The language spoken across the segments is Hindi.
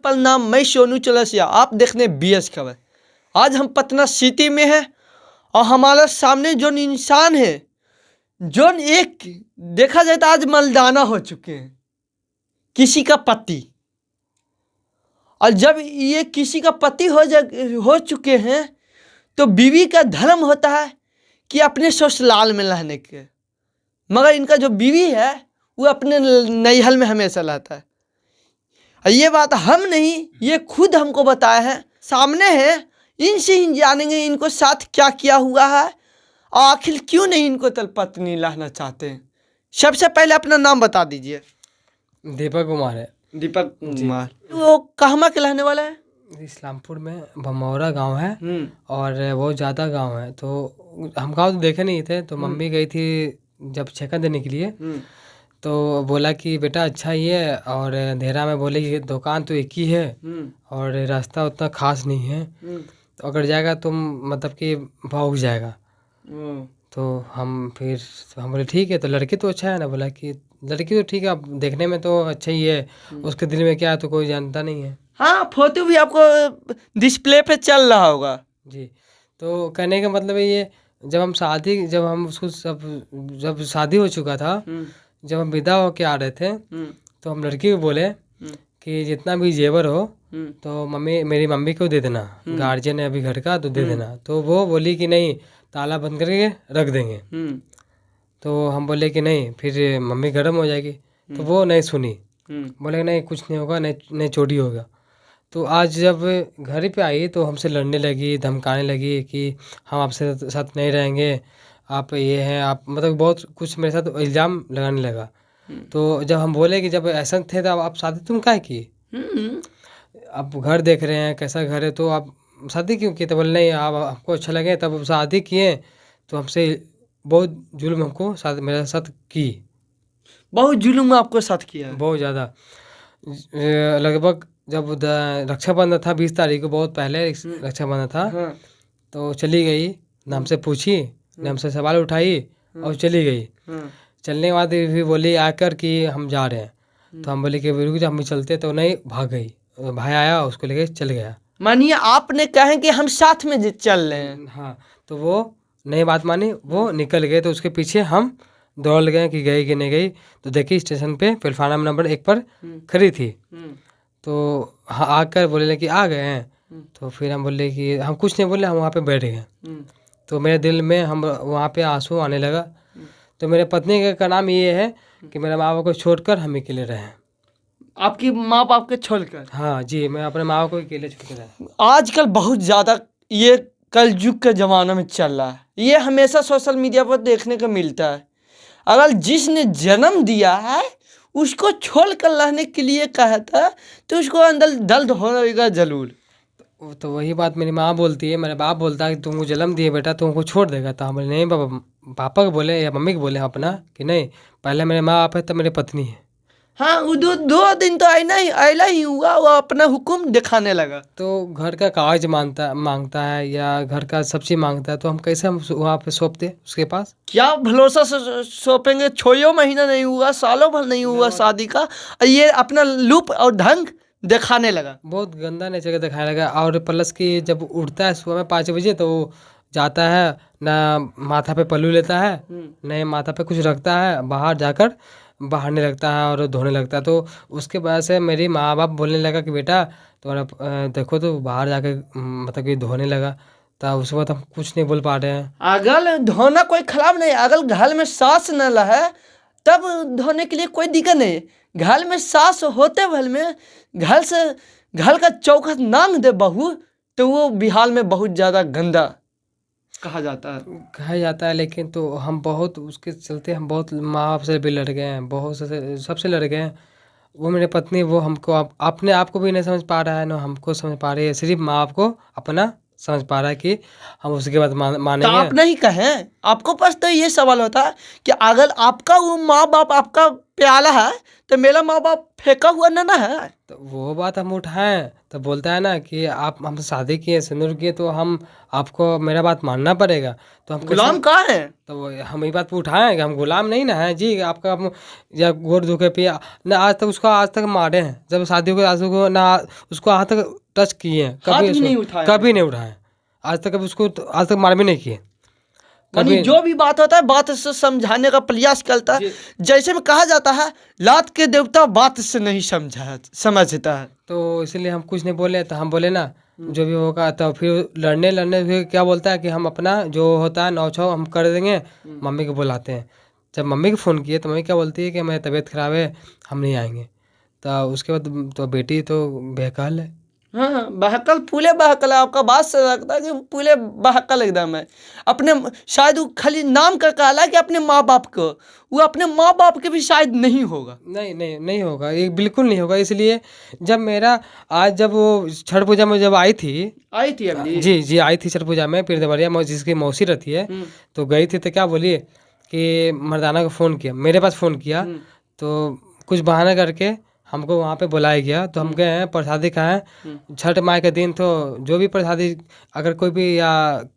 प्रणाम, मैं सोनू चौरसिया, आप देख रहे हैं BS खबर। आज हम पटना सिटी में हैं और हमारे सामने जो इंसान है, जो एक देखा जाए तो आज मर्दाना हो चुके हैं, किसी का पति। और जब ये किसी का पति हो चुके हैं तो बीवी का धर्म होता है कि अपने ससुराल में रहने के, मगर इनका जो बीवी है वो अपने नैहर में हमेशा रहता है। ये बात हम नहीं, ये खुद हमको बताया है, सामने है, इनसे ही जानेंगे इनको साथ क्या किया हुआ है और आखिर क्यों नहीं इनको पत्नी लाना चाहते हैं। सबसे पहले अपना नाम बता दीजिए। दीपक कुमार है। दीपक कुमार, वो कहाँ के रहने वाला है? इस्लामपुर में भमौरा गांव है और बहुत ज़्यादा गांव है। तो हम गांव तो देखे नहीं थे, तो मम्मी गई थी जब चेकअप देने के लिए, तो बोला कि बेटा अच्छा ही है, और अंधेरा में बोले कि दुकान तो एक ही है और रास्ता उतना खास नहीं है, तो अगर जाएगा तुम मतलब कि भाग जाएगा। तो हम बोले ठीक है, तो लड़की तो अच्छा है ना। बोला कि लड़की तो ठीक है, अब देखने में तो अच्छा ही है, उसके दिल में क्या है तो कोई जानता नहीं है। हाँ, फोटो भी आपको डिस्प्ले पे चल रहा होगा जी। तो कहने का मतलब ये, जब हम उसको जब शादी हो चुका था, जब हम विदा होके आ रहे थे, तो हम लड़की को बोले कि जितना भी जेवर हो तो मेरी मम्मी को दे देना, गार्जियन है अभी घर का, तो दे देना। तो वो बोली कि नहीं, ताला बंद करके रख देंगे। तो हम बोले कि नहीं, फिर मम्मी गर्म हो जाएगी। तो वो नहीं सुनी, बोले नहीं कुछ नहीं होगा, नहीं चोरी होगा। तो आज जब घर पे आई तो हमसे लड़ने लगी, धमकाने लगी कि हम आपसे साथ नहीं रहेंगे, आप ये हैं, आप मतलब बहुत कुछ मेरे साथ इल्ज़ाम लगाने लगा। तो जब हम बोले कि जब ऐसा थे तो आप शादी तुम काहे की? आप घर देख रहे हैं कैसा घर है, तो आप शादी क्यों की? तो बोले नहीं, आप आपको अच्छा लगे तब शादी किए। तो हमसे बहुत जुल्म हमको मेरे साथ की। बहुत जुल्म आपको साथ किया है? बहुत ज़्यादा। लगभग जब रक्षाबंधन था 20 तारीख को, बहुत पहले रक्षाबंधन था। तो चली गई, ना हमसे पूछी, ना हमसे सवाल उठाई और चली गई। चलने के बाद भी बोली आकर कि हम जा रहे हैं। तो हम बोले कि रुक जा, हम भी चलते। तो नहीं, भाग गई। भाई आया, उसको लेके चल गया। मानिए आपने कहे कि हम साथ में चल रहे हैं। हाँ, तो वो नहीं बात मानी, वो निकल गए। तो उसके पीछे हम दौड़ गए कि गई कि नहीं गई। तो देखी स्टेशन पे प्लेटफार्म नंबर 1 पर खड़ी थी। तो हाँ, आकर बोले कि आ गए हैं। तो फिर हम बोले कि हम कुछ नहीं बोले, हम वहाँ पे बैठ गए। तो मेरे दिल में हम वहाँ पे आंसू आने लगा। तो मेरे पत्नी का नाम ये है कि मेरे माँ बाप को छोड़कर हम अकेले रहे। आपकी माँ बाप के छोड़कर? हाँ जी, मैं अपने माँ बाप को अकेले छोड़ के रहा। आजकल बहुत ज़्यादा ये कलयुग के ज़माना में चल रहा है, ये हमेशा सोशल मीडिया पर देखने को मिलता है। अगर जिसने जन्म दिया है उसको छोड़ कर रहने के लिए कहा था तो उसको अंदर दर्द होगा जरूर। तो वही बात मेरी माँ बोलती है, मेरा बाप बोलता है कि तुमको जन्म दिए बेटा, तुमको छोड़ देगा। तो हम बोले नहीं पापा को बोले या मम्मी को बोले अपना कि नहीं, पहले मेरे माँ बाप है तब मेरी पत्नी है। हाँ, वो 2 दिन तो आइला ही हुआ, वो अपना हुक्म दिखाने लगा। तो घर का कागज मांगता है या घर का सब चीज़ मांगता है, तो हम कैसे हम वहाँ पे सौंपते उसके पास? क्या भरोसा से सौंपेंगे? 6 महीना नहीं हुआ, सालों भर नहीं हुआ शादी का, ये अपना लूप और ढंग दिखाने लगा। बहुत गंदा नेचर का दिखाने लगा। और प्लस कि जब उठता है सुबह में 5 बजे, तो जाता है ना माथा पे पल्लू लेता है, न माथा पे कुछ रखता है, बाहर जाकर बहाने लगता है और धोने लगता है। तो उसके वजह से मेरी माँ बाप बोलने लगा कि बेटा तुम्हारा देखो, तो बाहर जाकर मतलब कि धोने लगा। तो उसके बाद हम कुछ नहीं बोल पा रहे हैं। अगर धोना कोई खराब नहीं, अगर घर में सास न रहे तब धोने के लिए कोई दिक्कत नहीं। घर में सास होते भल में घर का चौखट नांग दे बहू, तो वो बिहार में बहुत ज़्यादा गंदा कहा जाता है। लेकिन तो हम बहुत उसके चलते हम बहुत माँ बाप से भी लड़ गए हैं, बहुत से सबसे लड़ गए हैं। वो मेरी पत्नी, वो हमको अपने आप को भी नहीं समझ पा रहा है, ना हमको समझ पा रही है। सिर्फ माँ बाप को अपना समझ पा रहा है कि हम उसके बाद मानेंगे। तो आप नहीं कहें, आपको पास तो ये सवाल होता है कि अगर आपका वो माँ बाप आपका प्याला है तो मेरा माँ बाप फेंका हुआ ना है। तो वो बात हम उठाएं तो बोलता है ना कि आप हमसे शादी किए, सिंदूर किए, तो हम आपको मेरा बात मानना पड़ेगा। तो हम गुलाम कहाँ है? तो हम ये बात उठाएं कि हम गुलाम नहीं ना है जी आपका। हम या गोर धोखे पे ना आज तक उसको आज तक मारे हैं, जब शादी को आज को ना उसको आज तक टच किए हैं, हाथ कभी भी नहीं उठाया। कभी नहीं उठाए आज तक, कभी उसको आज तक मार भी नहीं किए। यानी जो भी बात होता है बात से समझाने का प्रयास करता है। जैसे में कहा जाता है लात के देवता बात से नहीं समझता है। तो इसलिए हम कुछ नहीं बोले। तो हम बोले ना जो भी होगा, तो फिर लड़ने फिर क्या बोलता है कि हम अपना जो होता है नौछाव हम कर देंगे, मम्मी को बुलाते हैं। जब मम्मी को फ़ोन किए तो मम्मी क्या बोलती है कि मेरी तबीयत ख़राब है, हम नहीं आएंगे। तो उसके बाद तो बेटी तो बेकल है। हाँ बहकल, पूरे बहकल है। आपका बात से लगता है कि पूरे बहकल एकदम है। अपने शायद वो खाली नाम का कहला है कि अपने माँ बाप को, वो अपने माँ बाप के भी शायद नहीं होगा। नहीं होगा, ये बिल्कुल नहीं होगा। इसलिए जब मेरा आज जब वो छठ पूजा में जब आई थी अभी जी आई थी छठ पूजा में, फिर देवरिया जिसकी मौसी रहती है, तो गई थी। तो क्या बोली कि मर्दाना को फ़ोन किया, मेरे पास फ़ोन किया, तो कुछ बहाना करके हमको वहाँ पे बुलाया गया। तो हम गए हैं, प्रसादी खाएं। छठ माई के दिन तो जो भी प्रसादी, अगर कोई भी या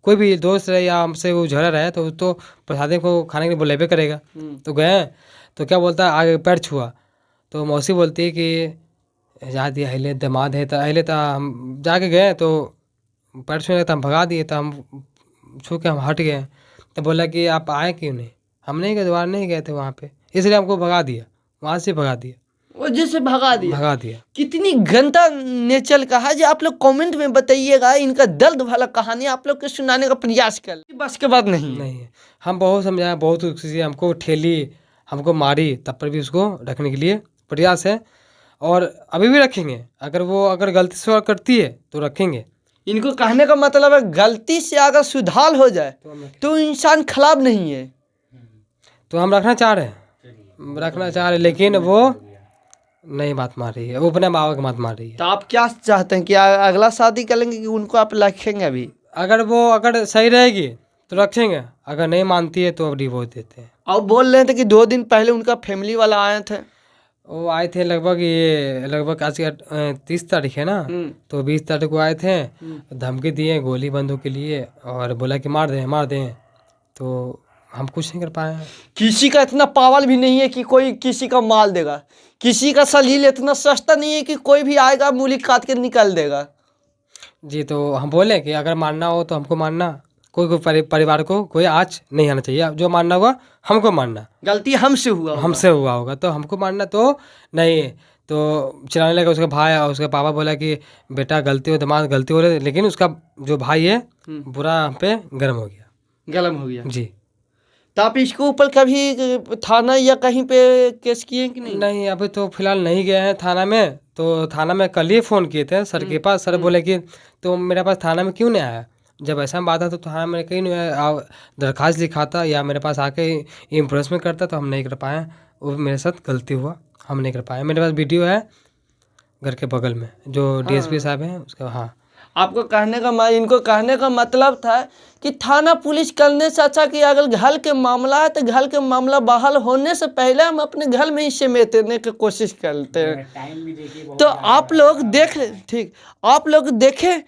कोई भी दोस्त रहे या हमसे वो झगड़ा रहे तो प्रसादी को खाने के लिए बुलावे करेगा। तो गए तो क्या बोलता है आगे पैर छुआ, तो मौसी बोलती है कि जा दिया हिले दामाद है। तो हिले तो हम जाके गए तो पैर छूने तो हम भगा दिए। तो हम छू के हम हट गए। तो बोला कि आप आए क्यों नहीं, हम नहीं गए, दोबारा नहीं गए थे वहाँ पे, इसलिए हमको भगा दिया, वहाँ से भगा दिया, वो जैसे भगा दिया। कितनी गंदा नेचर का है। जो आप लोग कमेंट में बताइएगा, इनका दर्द वाला कहानी आप लोग को सुनाने का प्रयास कर, बस के बाद नहीं है। हम बहुत समझाया, बहुत चीज़ें हमको ठेली, हमको मारी, तब पर भी उसको रखने के लिए प्रयास है और अभी भी रखेंगे। अगर गलती से करती है तो रखेंगे। इनको कहने का मतलब है गलती से अगर सुधार हो जाए तो इंसान खराब नहीं है। तो हम रखना चाह रहे हैं, लेकिन वो नहीं बात मार रही है, वो अपने माँ की बात मार रही है। तो आप क्या चाहते हैं कि अगला शादी करेंगे कि उनको आप रखेंगे? अभी अगर सही रहेगी तो रखेंगे, अगर नहीं मानती है तो अब डिवोर्स देते हैं। और बोल रहे थे कि 2 दिन पहले उनका फैमिली वाला आए थे। वो आए थे लगभग आज 30 तारीख है ना, तो 20 तारीख को आए थे। धमकी दिए गोली बंदूक के लिए और बोला कि मार दें। तो हम कुछ नहीं कर पाए। किसी का इतना पावर भी नहीं है कि कोई किसी का माल देगा। किसी का सलील इतना सस्ता नहीं है कि कोई भी आएगा मूली काट के निकल देगा जी। तो हम बोले कि अगर मानना हो तो हमको मानना, कोई परिवार को कोई आँच नहीं आना चाहिए। जो मानना होगा हमको मानना, गलती हमसे हुआ होगा तो हमको मानना। तो नहीं तो चिल्लाने लगा उसका भाई और उसका पापा। बोला कि बेटा गलती हो, दिमाग गलती हो रही, लेकिन उसका जो भाई है बुरा हम पे गर्म हो गया जी। तो आप इसके ऊपर कभी थाना या कहीं पे केस किए कि नहीं? नहीं, अभी तो फिलहाल नहीं गए हैं थाना में। तो थाना में कल ही फ़ोन किए थे सर के पास। सर बोले कि तो मेरे पास थाना में क्यों नहीं आया? जब ऐसा बात है तो थाना में कहीं नहीं आया, दरख्वास्त लिखाता या मेरे पास आके इम्प्रेसमेंट करता, तो हम नहीं कर पाए। वो मेरे साथ गलती हुआ, हम नहीं कर पाए। मेरे पास वीडियो है घर के बगल में, जो डीएसपी साहब हैं उसका। हाँ, आपको इनको कहने का मतलब था कि थाना पुलिस करने से अच्छा कि अगर घर के मामला है तो घर के मामला बहाल होने से पहले हम अपने घर में ही समेटने की कोशिश करते हैं। तो आप लोग आप लोग देखें,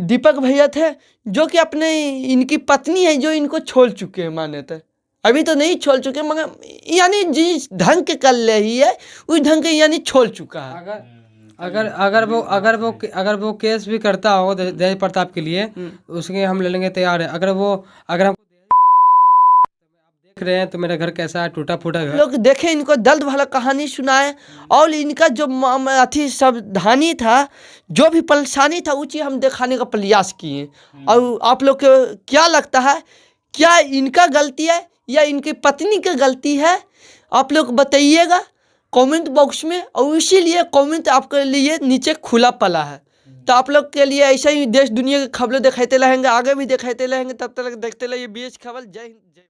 दीपक भैया थे जो कि अपने इनकी पत्नी है जो इनको छोड़ चुके हैं, माने थे अभी तो नहीं छोड़ चुके मगर यानी जिस ढंग के कर रही है उस ढंग के यानी छोड़ चुका है। अगर वो केस भी करता हो दहेज प्रताप के लिए, उसके हम ले लेंगे, तैयार है। अगर हमको देख रहे हैं तो मेरा घर कैसा है, टूटा फूटा घर। लोग देखें, इनको दर्द वाला कहानी सुनाए और इनका जो अथी सावधानी था, जो भी परेशानी था, वो चीज़ हम दिखाने का प्रयास किए। और आप लोग को क्या लगता है, क्या इनका गलती है या इनकी पत्नी की गलती है? आप लोग बताइएगा कमेंट बॉक्स में। और इसीलिए कमेंट आपके लिए नीचे खुला पड़ा है। तो आप लोग के लिए ऐसा ही देश दुनिया की खबरें दिखाते रहेंगे, आगे भी दिखाते रहेंगे। तब तक देखते रहिए BH खबर। जय हिंद।